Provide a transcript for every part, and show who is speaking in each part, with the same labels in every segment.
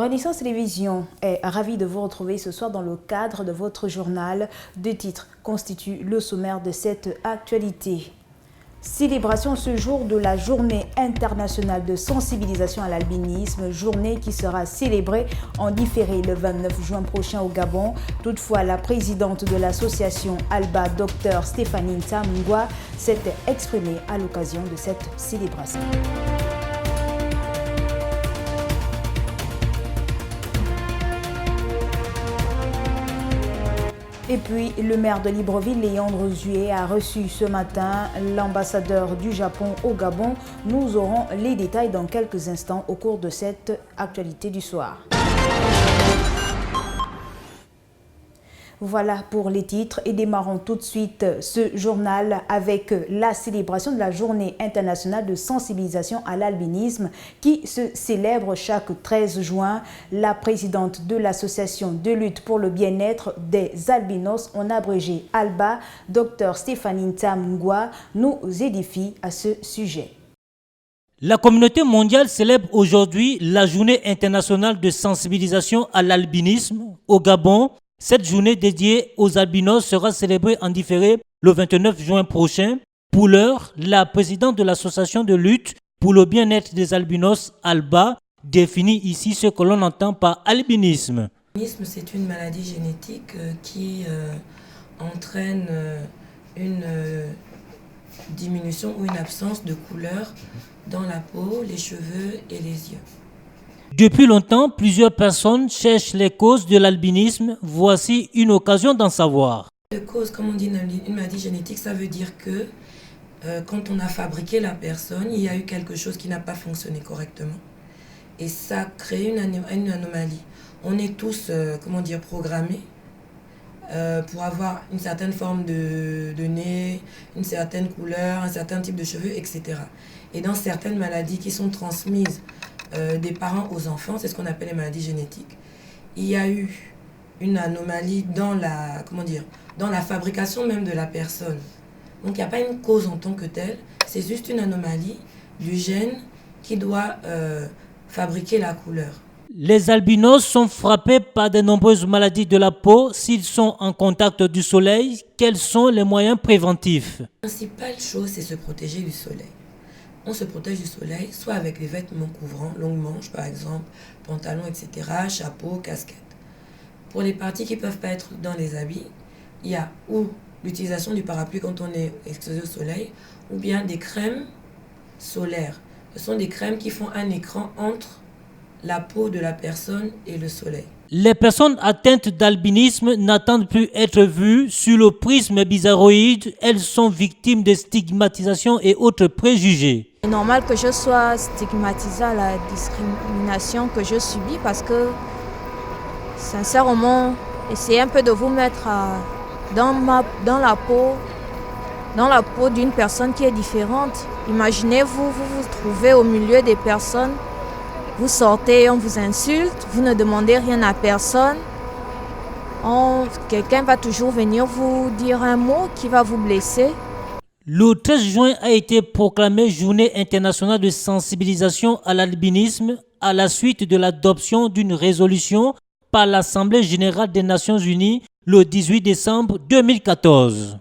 Speaker 1: Renaissance Télévision est ravie de vous retrouver ce soir dans le cadre de votre journal. Deux titres constituent le sommaire de cette actualité. Célébration ce jour de la Journée internationale de sensibilisation à l'albinisme, journée qui sera célébrée en différé le 29 juin prochain au Gabon. Toutefois, la présidente de l'association ALBA, Dr Stéphanie Ntamungwa, s'est exprimée à l'occasion de cette célébration. Et puis, le maire de Libreville, Léandre Zué, a reçu ce matin l'ambassadeur du Japon au Gabon. Nous aurons les détails dans quelques instants au cours de cette actualité du soir. Voilà pour les titres et démarrons tout de suite ce journal avec la célébration de la Journée internationale de sensibilisation à l'albinisme qui se célèbre chaque 13 juin. La présidente de l'association de lutte pour le bien-être des albinos, en abrégé ALBA, Dr Stéphanie Ntamungwa, nous édifie à ce sujet.
Speaker 2: La communauté mondiale célèbre aujourd'hui la Journée internationale de sensibilisation à l'albinisme au Gabon. Cette journée dédiée aux albinos sera célébrée en différé le 29 juin prochain. Pour l'heure, la présidente de l'association de lutte pour le bien-être des albinos, ALBA, définit ici ce que l'on entend par albinisme.
Speaker 3: L'albinisme, c'est une maladie génétique qui entraîne une diminution ou une absence de couleur dans la peau, les cheveux et les yeux.
Speaker 2: Depuis longtemps, plusieurs personnes cherchent les causes de l'albinisme. Voici une occasion d'en savoir.
Speaker 3: Les causes, comme on dit une maladie génétique, ça veut dire que quand on a fabriqué la personne, il y a eu quelque chose qui n'a pas fonctionné correctement. Et ça crée une anomalie. On est tous, programmés pour avoir une certaine forme de nez, une certaine couleur, un certain type de cheveux, etc. Et dans certaines maladies qui sont transmises des parents aux enfants, c'est ce qu'on appelle les maladies génétiques. Il y a eu une anomalie dans la fabrication même de la personne. Donc il n'y a pas une cause en tant que telle, c'est juste une anomalie du gène qui doit fabriquer la couleur.
Speaker 2: Les albinos sont frappés par de nombreuses maladies de la peau. S'ils sont en contact du soleil, quels sont les moyens préventifs?
Speaker 3: La principale chose, c'est se protéger du soleil. On se protège du soleil, soit avec les vêtements couvrants, longues manches par exemple, pantalons, etc., chapeau, casquette. Pour les parties qui ne peuvent pas être dans les habits, il y a ou l'utilisation du parapluie quand on est exposé au soleil, ou bien des crèmes solaires. Ce sont des crèmes qui font un écran entre la peau de la personne et le soleil.
Speaker 2: Les personnes atteintes d'albinisme n'attendent plus être vues sur le prisme bizarroïde. Elles sont victimes de stigmatisation et autres préjugés.
Speaker 4: C'est normal que je sois stigmatisée à la discrimination que je subis parce que, sincèrement, essayez un peu de vous mettre dans la peau d'une personne qui est différente. Imaginez-vous, vous trouvez au milieu des personnes, vous sortez, on vous insulte, vous ne demandez rien à personne. Quelqu'un va toujours venir vous dire un mot qui va vous blesser.
Speaker 2: Le 13 juin a été proclamé Journée internationale de sensibilisation à l'albinisme à la suite de l'adoption d'une résolution par l'Assemblée générale des Nations unies le 18 décembre 2014.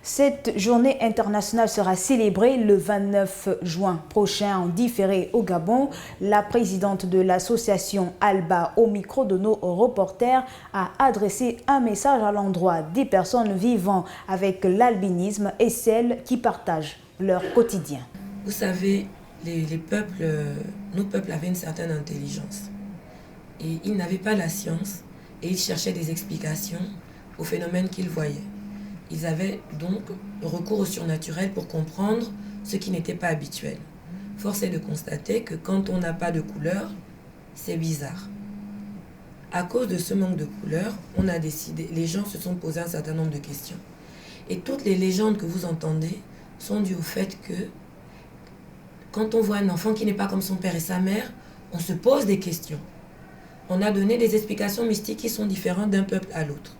Speaker 1: Cette journée internationale sera célébrée le 29 juin prochain en différé au Gabon. La présidente de l'association ALBA, au micro de nos reporters, a adressé un message à l'endroit des personnes vivant avec l'albinisme et celles qui partagent leur quotidien.
Speaker 3: Vous savez, nos peuples avaient une certaine intelligence. Et ils n'avaient pas la science et ils cherchaient des explications aux phénomènes qu'ils voyaient. Ils avaient donc recours au surnaturel pour comprendre ce qui n'était pas habituel. Force est de constater que quand on n'a pas de couleur, c'est bizarre. À cause de ce manque de couleur, les gens se sont posés un certain nombre de questions. Et toutes les légendes que vous entendez sont dues au fait que quand on voit un enfant qui n'est pas comme son père et sa mère, on se pose des questions. On a donné des explications mystiques qui sont différentes d'un peuple à l'autre.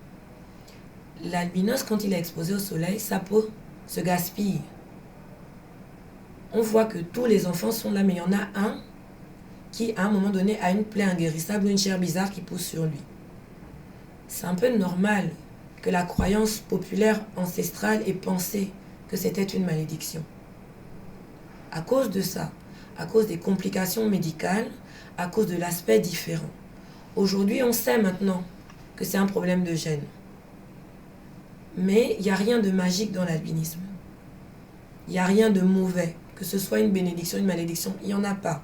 Speaker 3: L'albinos, quand il est exposé au soleil, sa peau se gaspille. On voit que tous les enfants sont là, mais il y en a un qui, à un moment donné, a une plaie inguérissable ou une chair bizarre qui pousse sur lui. C'est un peu normal que la croyance populaire ancestrale ait pensé que c'était une malédiction. À cause de ça, à cause des complications médicales, à cause de l'aspect différent. Aujourd'hui, on sait maintenant que c'est un problème de gène. Mais il n'y a rien de magique dans l'albinisme. Il n'y a rien de mauvais. Que ce soit une bénédiction, une malédiction, il n'y en a pas.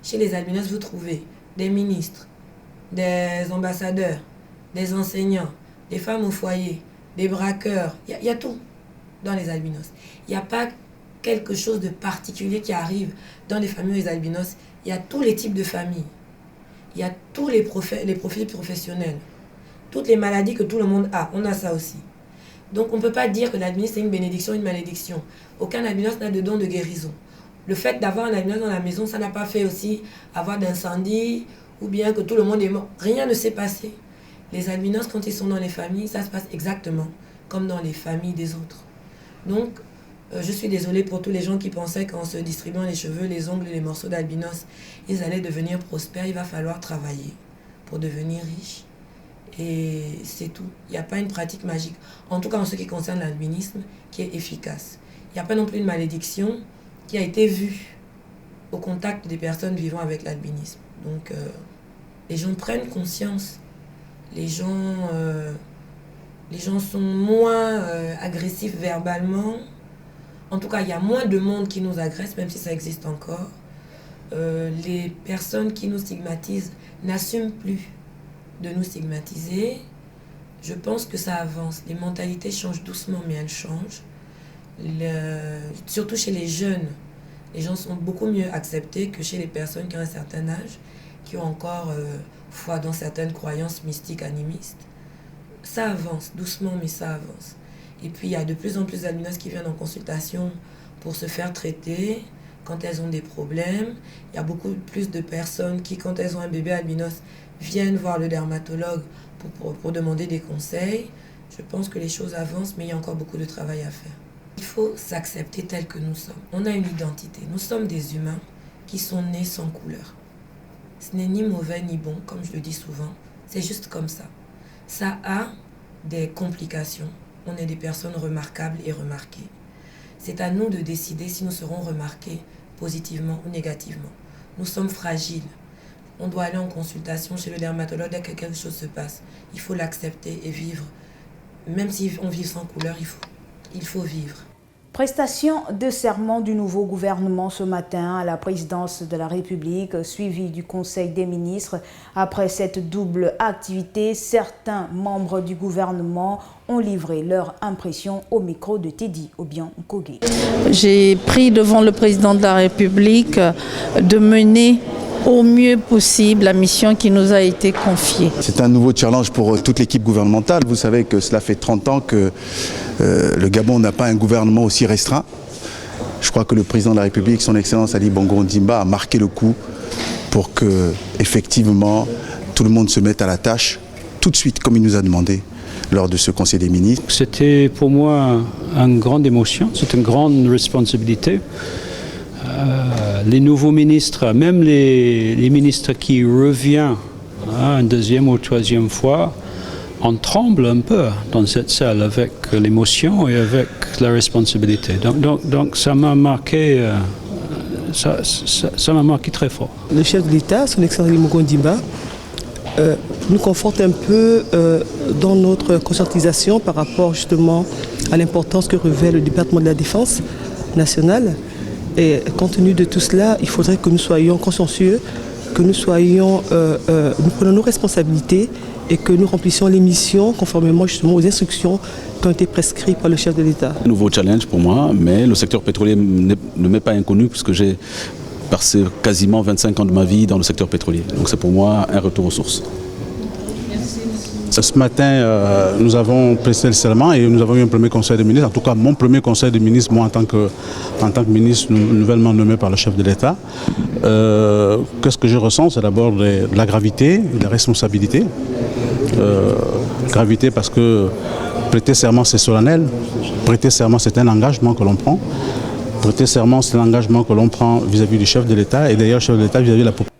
Speaker 3: Chez les albinos, vous trouvez des ministres, des ambassadeurs, des enseignants, des femmes au foyer, des braqueurs. Il y a tout dans les albinos. Il n'y a pas quelque chose de particulier qui arrive dans les familles des albinos. Il y a tous les types de familles. Il y a tous les profils professionnels. Toutes les maladies que tout le monde a, on a ça aussi. Donc on ne peut pas dire que l'albinisme c'est une bénédiction, une malédiction. Aucun albinos n'a de don de guérison. Le fait d'avoir un albinos dans la maison, ça n'a pas fait aussi avoir d'incendie ou bien que tout le monde est mort. Rien ne s'est passé. Les albinos, quand ils sont dans les familles, ça se passe exactement comme dans les familles des autres. Donc, je suis désolée pour tous les gens qui pensaient qu'en se distribuant les cheveux, les ongles, les morceaux d'albinos, ils allaient devenir prospères. Il va falloir travailler pour devenir riche. Et c'est tout. Il n'y a pas une pratique magique. En tout cas, en ce qui concerne l'albinisme, qui est efficace. Il n'y a pas non plus une malédiction qui a été vue au contact des personnes vivant avec l'albinisme. Donc, les gens prennent conscience. Les gens sont moins agressifs verbalement. En tout cas, il y a moins de monde qui nous agresse, même si ça existe encore. Les personnes qui nous stigmatisent n'assument plus de nous stigmatiser. Je pense que ça avance. Les mentalités changent doucement, mais elles changent. Surtout chez les jeunes, les gens sont beaucoup mieux acceptés que chez les personnes qui ont un certain âge, qui ont encore foi dans certaines croyances mystiques, animistes. Ça avance, doucement, mais ça avance. Et puis, il y a de plus en plus d'albinos qui viennent en consultation pour se faire traiter quand elles ont des problèmes. Il y a beaucoup plus de personnes qui, quand elles ont un bébé albinos, viennent voir le dermatologue pour demander des conseils. Je pense que les choses avancent, mais il y a encore beaucoup de travail à faire. Il faut s'accepter tel que nous sommes. On a une identité. Nous sommes des humains qui sont nés sans couleur. Ce n'est ni mauvais ni bon, comme je le dis souvent. C'est juste comme ça. Ça a des complications. On est des personnes remarquables et remarquées. C'est à nous de décider si nous serons remarqués positivement ou négativement. Nous sommes fragiles. On doit aller en consultation chez le dermatologue dès que quelque chose se passe. Il faut l'accepter et vivre. Même si on vit sans couleur, il faut vivre.
Speaker 1: Prestation de serment du nouveau gouvernement ce matin à la présidence de la République, suivi du Conseil des ministres. Après cette double activité, certains membres du gouvernement ont livré leur impression au micro de Teddy Obiang-Kogé.
Speaker 5: J'ai pris devant le président de la République de mener au mieux possible la mission qui nous a été confiée.
Speaker 6: C'est un nouveau challenge pour toute l'équipe gouvernementale. Vous savez que cela fait 30 ans que le Gabon n'a pas un gouvernement aussi restreint. Je crois que le président de la République, son Excellence Ali Bongo Ondimba, a marqué le coup pour que, effectivement, tout le monde se mette à la tâche tout de suite, comme il nous a demandé lors de ce Conseil des ministres.
Speaker 7: C'était pour moi une grande émotion, c'est une grande responsabilité. Les nouveaux ministres, même les ministres qui reviennent une deuxième ou troisième fois, on tremble un peu dans cette salle avec l'émotion et avec la responsabilité. Donc ça m'a marqué, ça m'a marqué très fort.
Speaker 8: Le chef de l'État, son Excellence Ali Bongo Ondimba, nous conforte un peu dans notre conscientisation par rapport justement à l'importance que revêt le département de la Défense nationale. Et compte tenu de tout cela, il faudrait que nous soyons consciencieux, que nous prenons nos responsabilités et que nous remplissions les missions conformément justement aux instructions qui ont été prescrites par le chef de l'État.
Speaker 9: Nouveau challenge pour moi, mais le secteur pétrolier ne m'est pas inconnu puisque j'ai passé quasiment 25 ans de ma vie dans le secteur pétrolier. Donc c'est pour moi un retour aux sources.
Speaker 10: Ce matin, nous avons pressé le serment et nous avons eu un premier conseil de ministre, en tout cas mon premier conseil de ministre, moi en tant que ministre nouvellement nommé par le chef de l'État. Qu'est-ce que je ressens? C'est d'abord de la gravité, de la responsabilité. Gravité parce que prêter serment c'est solennel, prêter serment c'est un engagement que l'on prend. Prêter serment c'est un engagement que l'on prend vis-à-vis du chef de l'État et d'ailleurs le chef de l'État vis-à-vis de la population.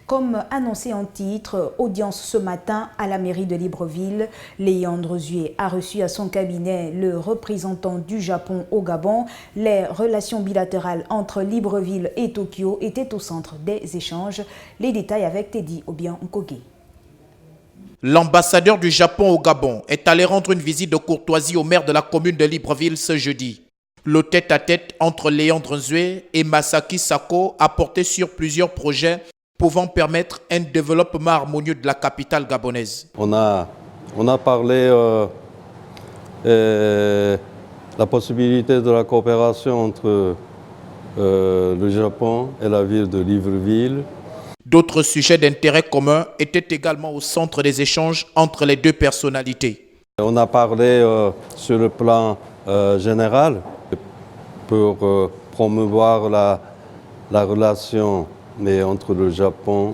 Speaker 1: Comme annoncé en titre, audience ce matin à la mairie de Libreville. Léandre Zué a reçu à son cabinet le représentant du Japon au Gabon. Les relations bilatérales entre Libreville et Tokyo étaient au centre des échanges. Les détails avec Teddy Obiang Nkoge.
Speaker 11: L'ambassadeur du Japon au Gabon est allé rendre une visite de courtoisie au maire de la commune de Libreville ce jeudi. Le tête-à-tête entre Léandre Zué et Masaki Sako a porté sur plusieurs projets pouvant permettre un développement harmonieux de la capitale gabonaise.
Speaker 12: On a parlé la possibilité de la coopération entre le Japon et la ville de Libreville.
Speaker 11: D'autres sujets d'intérêt commun étaient également au centre des échanges entre les deux personnalités.
Speaker 12: On a parlé sur le plan général pour promouvoir la relation entre le Japon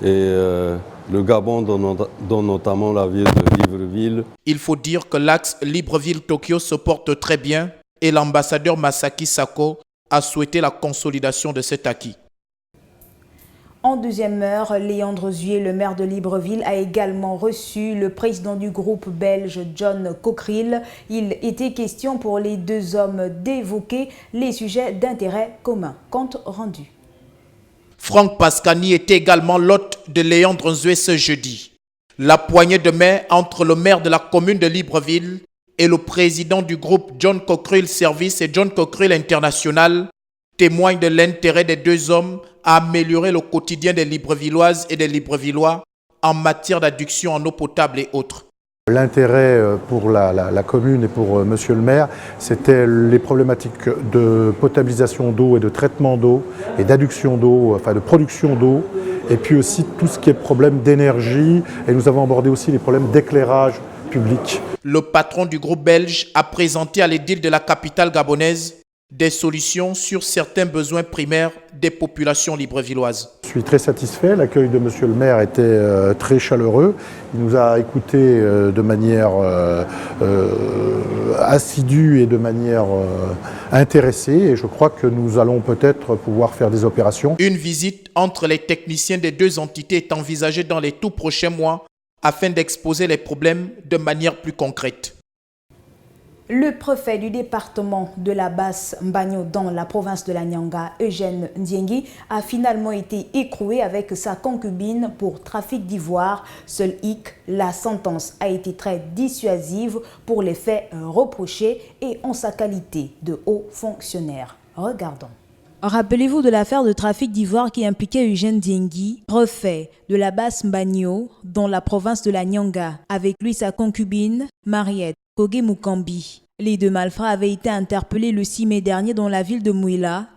Speaker 12: et le Gabon, dont notamment la ville de Libreville.
Speaker 11: Il faut dire que l'axe Libreville-Tokyo se porte très bien et l'ambassadeur Masaki Sako a souhaité la consolidation de cet acquis.
Speaker 1: En deuxième heure, Léandre Zué, le maire de Libreville, a également reçu le président du groupe belge John Cockerill. Il était question pour les deux hommes d'évoquer les sujets d'intérêt commun. Compte rendu.
Speaker 11: Franck Pascani était également l'hôte de Léandre Zué ce jeudi. La poignée de main entre le maire de la commune de Libreville et le président du groupe John Cockerill Service et John Cockerill International témoigne de l'intérêt des deux hommes à améliorer le quotidien des Librevilloises et des Librevillois en matière d'adduction en eau potable et autres.
Speaker 13: L'intérêt pour la commune et pour monsieur le maire, c'était les problématiques de potabilisation d'eau et de traitement d'eau et d'adduction d'eau, enfin de production d'eau, et puis aussi tout ce qui est problème d'énergie, et nous avons abordé aussi les problèmes d'éclairage public.
Speaker 11: Le patron du groupe belge a présenté à l'édile de la capitale gabonaise des solutions sur certains besoins primaires des populations librevilloises.
Speaker 13: Je suis très satisfait, l'accueil de monsieur le maire était très chaleureux. Il nous a écoutés de manière assidue et de manière intéressée, et je crois que nous allons peut-être pouvoir faire des opérations.
Speaker 11: Une visite entre les techniciens des deux entités est envisagée dans les tout prochains mois afin d'exposer les problèmes de manière plus concrète.
Speaker 1: Le préfet du département de la Basse-Mbagno dans la province de la Nyanga, Eugène Ndiengi, a finalement été écroué avec sa concubine pour trafic d'ivoire. Seul hic, la sentence a été très dissuasive pour les faits reprochés et en sa qualité de haut fonctionnaire. Regardons. Rappelez-vous de l'affaire de trafic d'ivoire qui impliquait Eugène Ndiengi, préfet de la Basse-Mbagno dans la province de la Nyanga, avec lui sa concubine Mariette Koge Mukambi. Les deux malfrats avaient été interpellés le 6 mai dernier dans la ville de Mouila.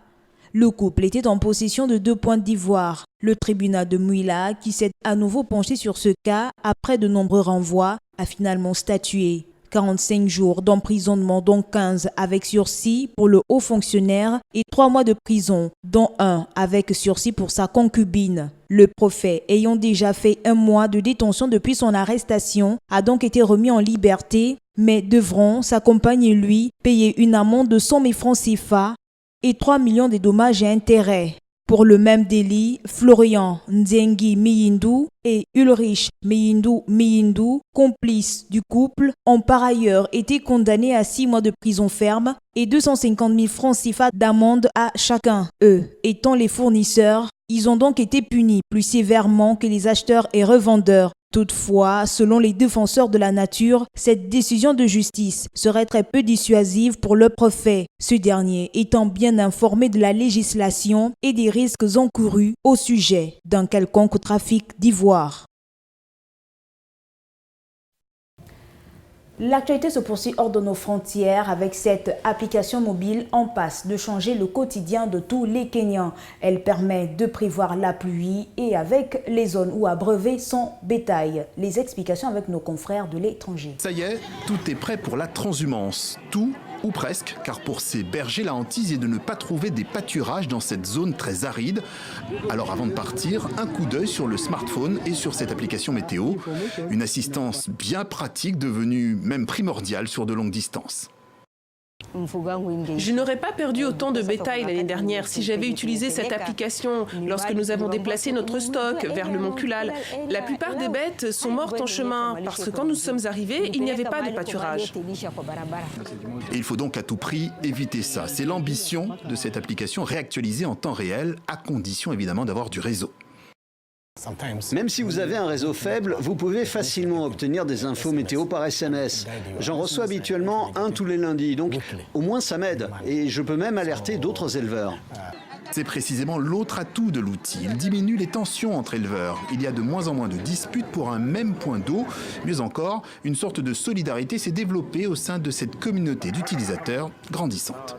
Speaker 1: Le couple était en possession de 2 pointes d'ivoire. Le tribunal de Mouila, qui s'est à nouveau penché sur ce cas après de nombreux renvois, a finalement statué. 45 jours d'emprisonnement, dont 15 avec sursis pour le haut fonctionnaire et 3 mois de prison, dont 1 avec sursis pour sa concubine. Le préfet, ayant déjà fait 1 mois de détention depuis son arrestation, a donc été remis en liberté, mais devront, sa compagne et lui, payer une amende de 100 000 francs CFA et 3 millions de dommages et intérêts. Pour le même délit, Florian Ndiengi Miyindu et Ulrich Miyindu, complices du couple, ont par ailleurs été condamnés à 6 mois de prison ferme et 250 000 francs CFA d'amende à chacun. Eux, étant les fournisseurs, ils ont donc été punis plus sévèrement que les acheteurs et revendeurs. Toutefois, selon les défenseurs de la nature, cette décision de justice serait très peu dissuasive pour le préfet, ce dernier étant bien informé de la législation et des risques encourus au sujet d'un quelconque trafic d'ivoire. L'actualité se poursuit hors de nos frontières avec cette application mobile en passe de changer le quotidien de tous les Kenyans. Elle permet de prévoir la pluie et avec les zones où abreuver son bétail. Les explications avec nos confrères de l'étranger.
Speaker 14: Ça y est, tout est prêt pour la transhumance. Tout ou presque, car pour ces bergers, la hantise est de ne pas trouver des pâturages dans cette zone très aride. Alors avant de partir, un coup d'œil sur le smartphone et sur cette application météo. Une assistance bien pratique devenue même primordiale sur de longues distances.
Speaker 15: Je n'aurais pas perdu autant de bétail l'année dernière si j'avais utilisé cette application lorsque nous avons déplacé notre stock vers le mont Kulal. La plupart des bêtes sont mortes en chemin parce que quand nous sommes arrivés, il n'y avait pas de pâturage.
Speaker 14: Et il faut donc à tout prix éviter ça. C'est l'ambition de cette application réactualisée en temps réel, à condition évidemment d'avoir du réseau.
Speaker 16: Même si vous avez un réseau faible, vous pouvez facilement obtenir des infos météo par SMS. J'en reçois habituellement un tous les lundis, donc au moins ça m'aide. Et je peux même alerter d'autres éleveurs.
Speaker 14: C'est précisément l'autre atout de l'outil. Il diminue les tensions entre éleveurs. Il y a de moins en moins de disputes pour un même point d'eau. Mieux encore, une sorte de solidarité s'est développée au sein de cette communauté d'utilisateurs grandissante.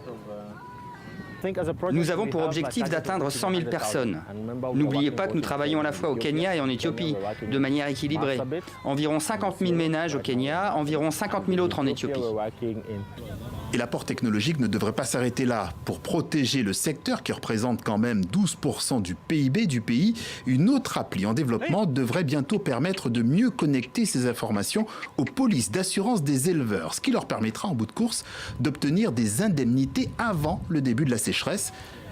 Speaker 17: Nous avons pour objectif d'atteindre 100 000 personnes. N'oubliez pas que nous travaillons à la fois au Kenya et en Éthiopie, de manière équilibrée. Environ 50 000 ménages au Kenya, environ 50 000 autres en Éthiopie.
Speaker 14: Et l'apport technologique ne devrait pas s'arrêter là. Pour protéger le secteur, qui représente quand même 12% du PIB du pays, une autre appli en développement devrait bientôt permettre de mieux connecter ces informations aux polices d'assurance des éleveurs, ce qui leur permettra en bout de course d'obtenir des indemnités avant le début de la sécheresse.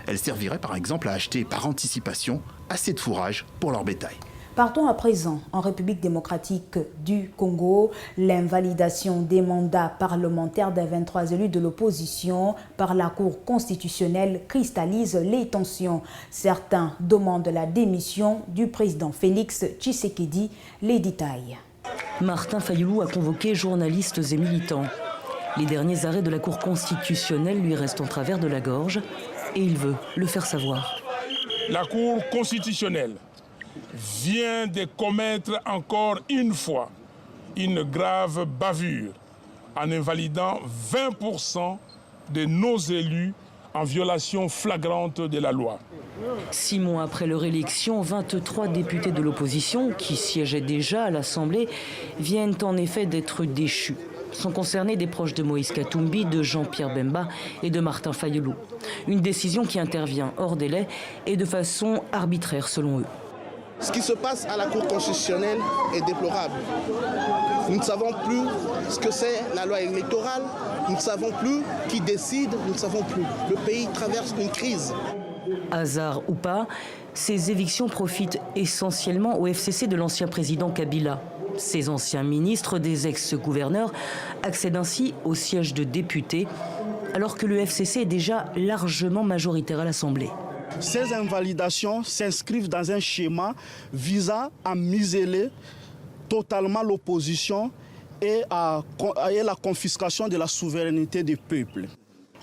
Speaker 14: Elle servirait par exemple à acheter par anticipation assez de fourrage pour leur bétail.
Speaker 1: Partons à présent en République démocratique du Congo. L'invalidation des mandats parlementaires des 23 élus de l'opposition par la Cour constitutionnelle cristallise les tensions. Certains demandent la démission du président Félix Tshisekedi. Les détails.
Speaker 18: Martin Fayulu a convoqué journalistes et militants. Les derniers arrêts de la Cour constitutionnelle lui restent en travers de la gorge et il veut le faire savoir.
Speaker 19: La Cour constitutionnelle vient de commettre encore une fois une grave bavure en invalidant 20% de nos élus en violation flagrante de la loi.
Speaker 18: 6 mois après leur élection, 23 députés de l'opposition, qui siégeaient déjà à l'Assemblée, viennent en effet d'être déchus. Sont concernés des proches de Moïse Katumbi, de Jean-Pierre Bemba et de Martin Fayulu. Une décision qui intervient hors délai et de façon arbitraire selon eux.
Speaker 20: Ce qui se passe à la Cour constitutionnelle est déplorable. Nous ne savons plus ce que c'est la loi électorale, nous ne savons plus qui décide, nous ne savons plus. Le pays traverse une crise.
Speaker 18: Hasard ou pas, ces évictions profitent essentiellement au FCC de l'ancien président Kabila. Ces anciens ministres des ex-gouverneurs accèdent ainsi au siège de député, alors que le FCC est déjà largement majoritaire à l'Assemblée.
Speaker 21: Ces invalidations s'inscrivent dans un schéma visant à museler totalement l'opposition et à la confiscation de la souveraineté des peuples.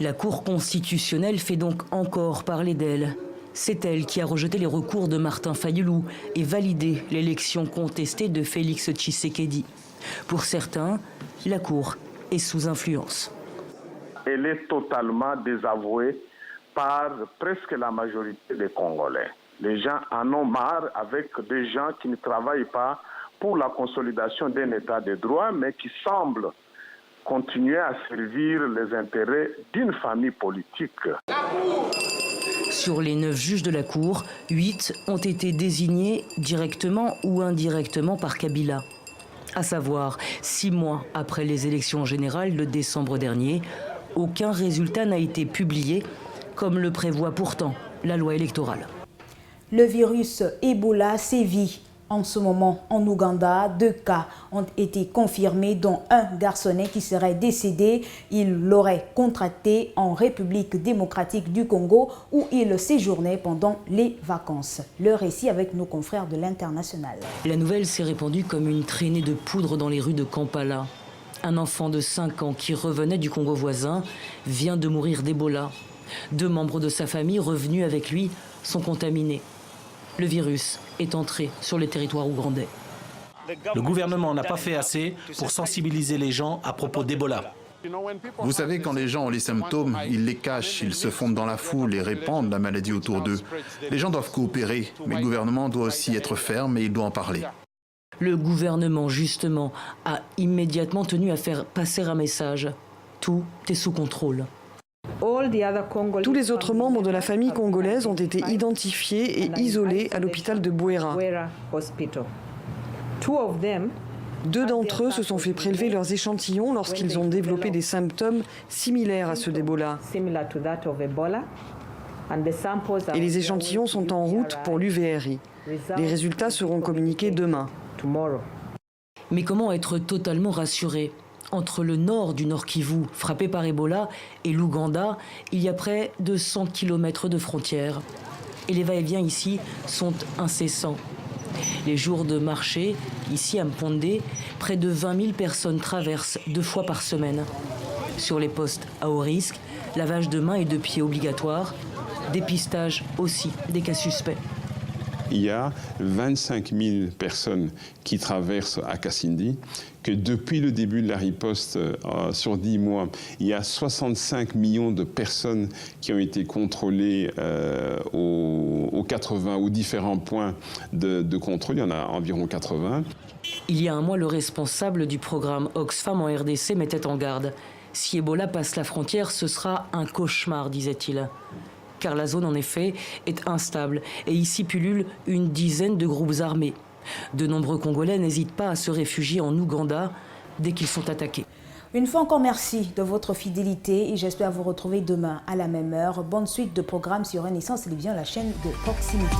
Speaker 18: La Cour constitutionnelle fait donc encore parler d'elle. C'est elle qui a rejeté les recours de Martin Fayulu et validé l'élection contestée de Félix Tshisekedi. Pour certains, la Cour est sous influence.
Speaker 22: Elle est totalement désavouée par presque la majorité des Congolais. Les gens en ont marre avec des gens qui ne travaillent pas pour la consolidation d'un état de droit, mais qui semblent continuer à servir les intérêts d'une famille politique.
Speaker 18: Sur les 9 juges de la Cour, 8 ont été désignés directement ou indirectement par Kabila. À savoir, 6 mois après les élections générales de décembre dernier, aucun résultat n'a été publié, comme le prévoit pourtant la loi électorale.
Speaker 1: Le virus Ebola sévit en ce moment en Ouganda. 2 cas ont été confirmés, dont un garçonnet qui serait décédé. Il l'aurait contracté en République démocratique du Congo où il séjournait pendant les vacances. Le récit avec nos confrères de l'International.
Speaker 18: La nouvelle s'est répandue comme une traînée de poudre dans les rues de Kampala. Un enfant de 5 ans qui revenait du Congo voisin vient de mourir d'Ebola. 2 membres de sa famille revenus avec lui sont contaminés. Le virus est entré sur le territoire ougandais.
Speaker 23: Le gouvernement n'a pas fait assez pour sensibiliser les gens à propos d'Ebola.
Speaker 14: Vous savez, quand les gens ont les symptômes, ils les cachent, ils se fondent dans la foule et répandent la maladie autour d'eux. Les gens doivent coopérer, mais le gouvernement doit aussi être ferme et il doit en parler.
Speaker 18: Le gouvernement, justement, a immédiatement tenu à faire passer un message. Tout est sous contrôle.
Speaker 24: Tous les autres membres de la famille congolaise ont été identifiés et isolés à l'hôpital de Bouéra. 2 d'entre eux se sont fait prélever leurs échantillons lorsqu'ils ont développé des symptômes similaires à ceux d'Ebola. Et les échantillons sont en route pour l'UVRI. Les résultats seront communiqués demain.
Speaker 18: Mais comment être totalement rassuré? Entre le nord du Nord Kivu, frappé par Ebola, et l'Ouganda, il y a près de 100 km de frontières. Et les va-et-vient ici sont incessants. Les jours de marché, ici à Mpondé, près de 20 000 personnes traversent 2 fois par semaine. Sur les postes à haut risque, lavage de mains et de pieds obligatoire, dépistage aussi des cas suspects.
Speaker 2: Il y a 25 000 personnes qui traversent à Kasindi, que depuis le début de la riposte, sur 10 mois, il y a 65 millions de personnes qui ont été contrôlées aux différents points de contrôle. Il y en a environ 80.
Speaker 18: Il y a un mois, le responsable du programme Oxfam en RDC mettait en garde. Si Ebola passe la frontière, ce sera un cauchemar, disait-il. Car la zone, en effet, est instable et ici pullulent une dizaine de groupes armés. De nombreux Congolais n'hésitent pas à se réfugier en Ouganda dès qu'ils sont attaqués.
Speaker 1: Une fois encore, merci de votre fidélité et j'espère vous retrouver demain à la même heure. Bonne suite de programmes sur Renaissance Télévision, la chaîne de proximité.